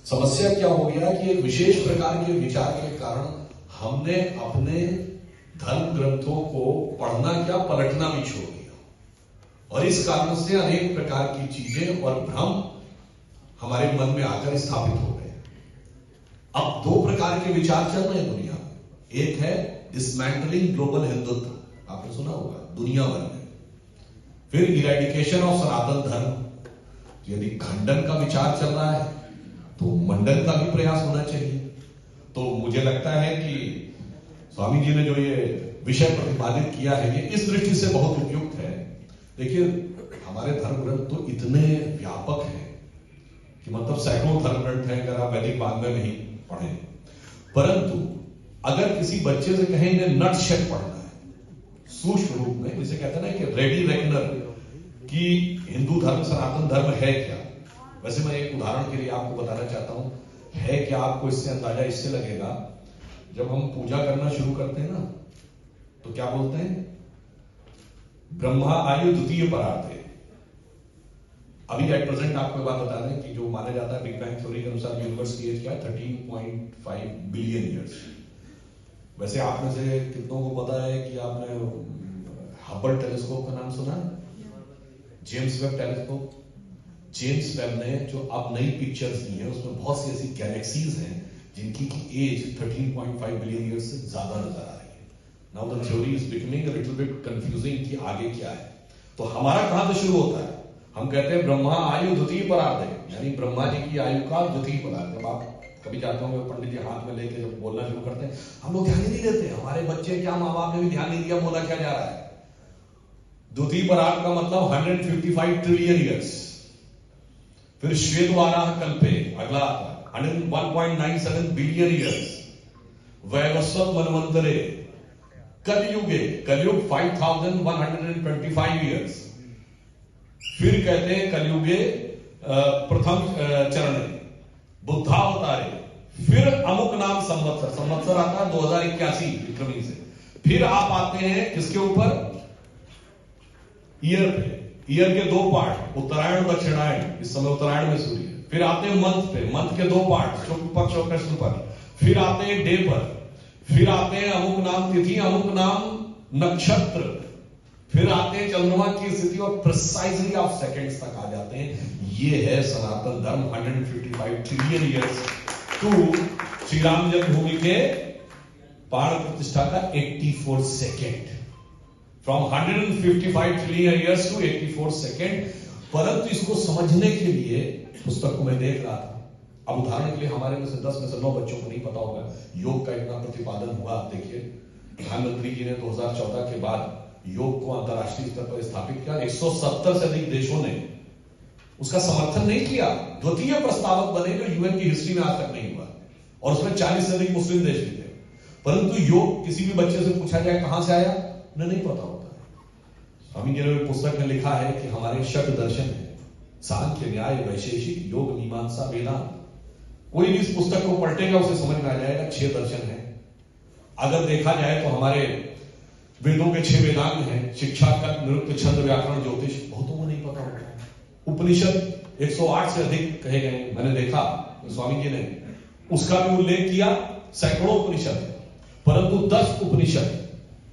समस्या क्या हो गया कि एक विशेष प्रकार के विचार के कारण हमने अपने धर्म ग्रंथों को पढ़ना क्या पलटना भी छोड़ दिया, और इस कारण से अनेक प्रकार की चीजें और भ्रम हमारे मन में आकर स्थापित हो गए। अब दो प्रकार के विचार चल रहे हैं दुनिया में। एक है डिसमेंटलिंग ग्लोबल हिंदुत्व, आपने सुना होगा, दुनिया भर में। फिर इरेडिकेशन ऑफ सनातन धर्म, यदि खंडन का विचार चल रहा है तो मंडन का भी प्रयास होना चाहिए। तो मुझे लगता है कि स्वामी जी ने जो ये विषय प्रतिपादित किया है ये इस दृष्टि से बहुत उपयुक्त है। देखिए, हमारे धर्म ग्रंथ तो इतने व्यापक हैं कि मतलब सैकड़ों धर्म ग्रंथ हैं अगर आप वैदिक वाङ्मय में ही पढ़ें। परंतु अगर किसी बच्चे से कहें इन्हें नट शेप पढ़ना है सूक्ष्म रूप में, जिसे कहते हैं ना कि रेडी रेकनर कि हिंदू धर्म सनातन धर्म है क्या। वैसे मैं एक उदाहरण के लिए आपको बताना चाहता हूं, है क्या आपको इससे अंदाजा इससे लगेगा, जब हम पूजा करना शुरू करते हैं ना तो क्या बोलते हैं, ब्रह्मा आयु द्वितीय परार्थे। अभी एट प्रेजेंट आपको बात बता दें कि जो माना जाता है बिग बैंग थ्योरी के अनुसार यूनिवर्स की एज क्या है, 13.5 बिलियन ईयर्स। वैसे आप में से कितनों को पता है कि आपने हबल टेलीस्कोप का नाम सुना है, James Webb telescope. James Webb ने जो अब नई पिक्चर्स दी है उसमें बहुत सी ऐसी गैलेक्सीज हैं जिनकी की एज 13.5 बिलियन ईयर्स से ज्यादा नजर आ रही है। Now the theory is becoming a little bit confusing कि आगे क्या है। तो हमारा कहां से शुरू होता है, हम कहते हैं ब्रह्मा आयु द्वितीय परार्ध, यानी ब्रह्मा जी की आयु का द्वितीय परार्ध। जब आप कभी जाते होंगे पंडित जी हाथ में लेके जब बोलना शुरू करते हैं, हम लोग ध्यान ही नहीं देते, हमारे बच्चे क्या माँ बाप ने भी ध्यान नहीं दिया बोला क्या जा रहा है। द्वितीय परार्ध का मतलब 155 ट्रिलियन ईयर्स। फिर श्वेतवाराह कल्पे, अगला 101.97 बिलियन ईयर्स। वैवस्वत मनवंतरे, कलयुगे, कलयुग 5125 ईयर्स। फिर कहते हैं कलयुगे प्रथम चरण बुद्धावतारे। फिर अमुक नाम संवत्सर, संवत्सर आता है 2081 विक्रमी से। फिर आप आते हैं किसके ऊपर, ईयर पे। ईयर के दो पार्ट, उत्तरायण और दक्षिणायन, इस समय उत्तरायण में सूर्य। फिर आते हैं मंथ पे, मंथ के दो पार्ट, शुक्ल पक्ष और कृष्ण पक्ष। फिर आते हैं डे पर। फिर आते हैं अमुक नाम तिथि, अमुक नाम नक्षत्र। फिर आते हैं चंद्रमा की स्थिति और प्रिसाइजली आप सेकंड्स तक आ जाते हैं। ये है Sanatan Dharma, 155 trillion years to Shri Ram जन्मभूमि के प्राण प्रतिष्ठा का 84 second. From 155 trillion years to 84 second. परंतु इसको समझने के लिए पुस्तक को मैं देख रहा था। अब उदाहरण के लिए हमारे में से 10 में से 9 बच्चों को नहीं पता होगा योग का इतना प्रतिपादन हुआ। देखिए, प्रधानमंत्री जी ने 2014 के बाद योग को अंतरराष्ट्रीय स्तर पर स्थापित किया। 170 से अधिक देशों ने उसका समर्थन नहीं किया। द्वितीय प्रस्तावक बने जो यूएन की हिस्ट्री में आज तक नहीं हुआ, और उसमें 40 से अधिक मुस्लिम देश भी थे। परंतु योग किसी भी बच्चे से पूछा जाए कहां से आया, उन्हें नहीं पता होता है। स्वामी जी ने पुस्तक में लिखा है कि हमारे शक दर्शन है, सांख्य, न्याय, वैशेषिक, योग, मीमांसा, वेदांत। कोई भी इस पुस्तक को पलटेगा उसे समझ में आ जाएगा 6 दर्शन है। अगर देखा जाए तो हमारे वेदों के 6 वेदांग हैं, शिक्षा, कल्प, नृत्य, छंद, व्याकरण, ज्योतिष। बहुतों को नहीं पता होता। उपनिषद 108 से अधिक कहे गए, मैंने देखा स्वामी जी ने उसका भी उल्लेख किया। सैकड़ों उपनिषद, परंतु 10 उपनिषद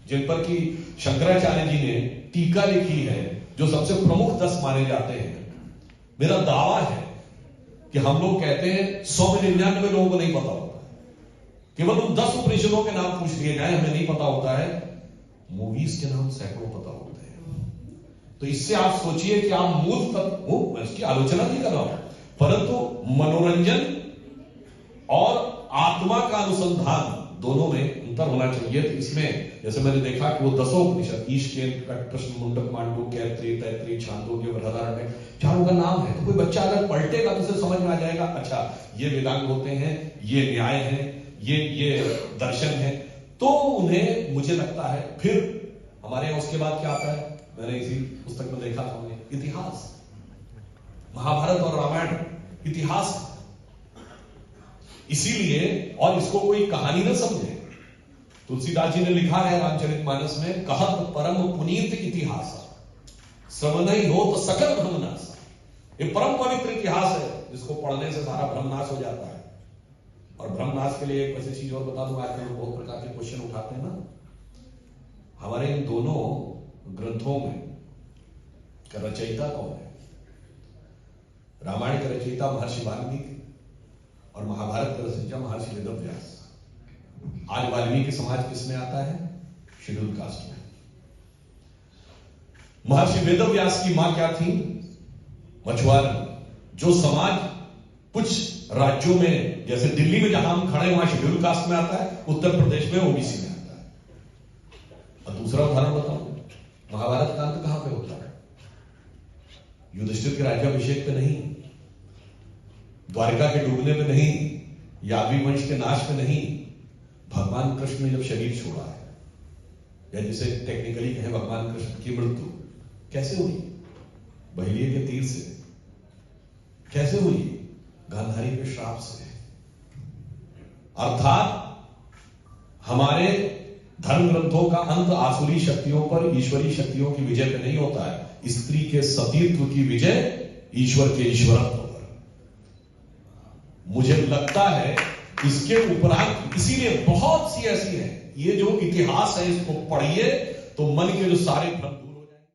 जिन पर कि शंकराचार्य जी ने टीका लिखी है, जो सबसे प्रमुख 10 माने जाते हैं। मेरा दावा है कि हम लोग कहते हैं 100 में 99 लोगों को नहीं पता होता है। केवल उन 10 उपनिषदों के नाम पूछ लिए जाए, हमें नहीं पता होता है। मूवीज के नाम सैकड़ों पता होते हैं। तो इससे आप सोचिए कि आप मूल तत्व, मैं इसकी आलोचना नहीं कर रहा हूं, परंतु मनोरंजन और आत्मा का अनुसंधान दोनों में अंतर होना चाहिए। तो इसमें जैसे मैंने देखा कि वो 10 उपनिषद, ईशकेन, प्रश्न, मुंडक, मांडू, कैत्री, तैत्री, छांदोग्य, बृहदारण्यक, चारों का नाम है। तो कोई बच्चा अगर पलटेगा तो उसे समझ में आ जाएगा, अच्छा ये वेदांग होते हैं, ये न्याय है, ये दर्शन है। तो उन्हें, मुझे लगता है, फिर हमारे यहां उसके बाद क्या आता है, मैंने इसी पुस्तक में देखा था, इतिहास। महाभारत और रामायण इतिहास। इसीलिए, और इसको कोई कहानी न समझे, तुलसीदास जी ने लिखा है रामचरितमानस में, कहत परम पुनीत इतिहास, श्रवण ही हो तो सकल भ्रम नाश। ये परम पवित्र इतिहास है। जिसको पढ़ने से सारा भ्रमनाश हो जाता है। और भ्रमनाश के लिए एक ऐसी चीज और बता दूं, आजकल लोग बहुत प्रकार के क्वेश्चन उठाते हैं ना। हमारे इन दोनों ग्रंथों में रचयिता कौन है? रामायण का रचयिता महर्षि वाल्मीकि और महाभारत का रचयिता महर्षि वेदव्यास। आज वाल्मीकि समाज किसमें आता है? शेड्यूल कास्ट में। महर्षि वेदव्यास की मां क्या थी? मछुआरन। जो समाज कुछ राज्यों में, जैसे दिल्ली में जहां हम खड़े वहां शेड्यूल कास्ट में आता है, उत्तर प्रदेश में ओबीसी में आता है। और दूसरा उदाहरण बताऊं, महाभारत का अंत कहां पे होता है? युधिष्ठिर के राज्याभिषेक पे नहीं, द्वारका के डूबने पे नहीं, यादवी वंश के नाश पे नहीं, भगवान कृष्ण ने जब शरीर छोड़ा है, या जिसे टेक्निकली कहें भगवान कृष्ण की मृत्यु कैसे हुई? बहेलिये के तीर से। कैसे हुई? गांधारी के श्राप से। अर्थात हमारे धर्म ग्रंथों का अंत आसुरी शक्तियों पर ईश्वरी शक्तियों की विजय पे नहीं होता है, स्त्री के सतीत्व की विजय ईश्वर के ईश्वरत्व पर। मुझे लगता है इसके उपरांत, इसीलिए बहुत सी ऐसी है, ये जो इतिहास है इसको पढ़िए तो मन के जो सारे भ्रम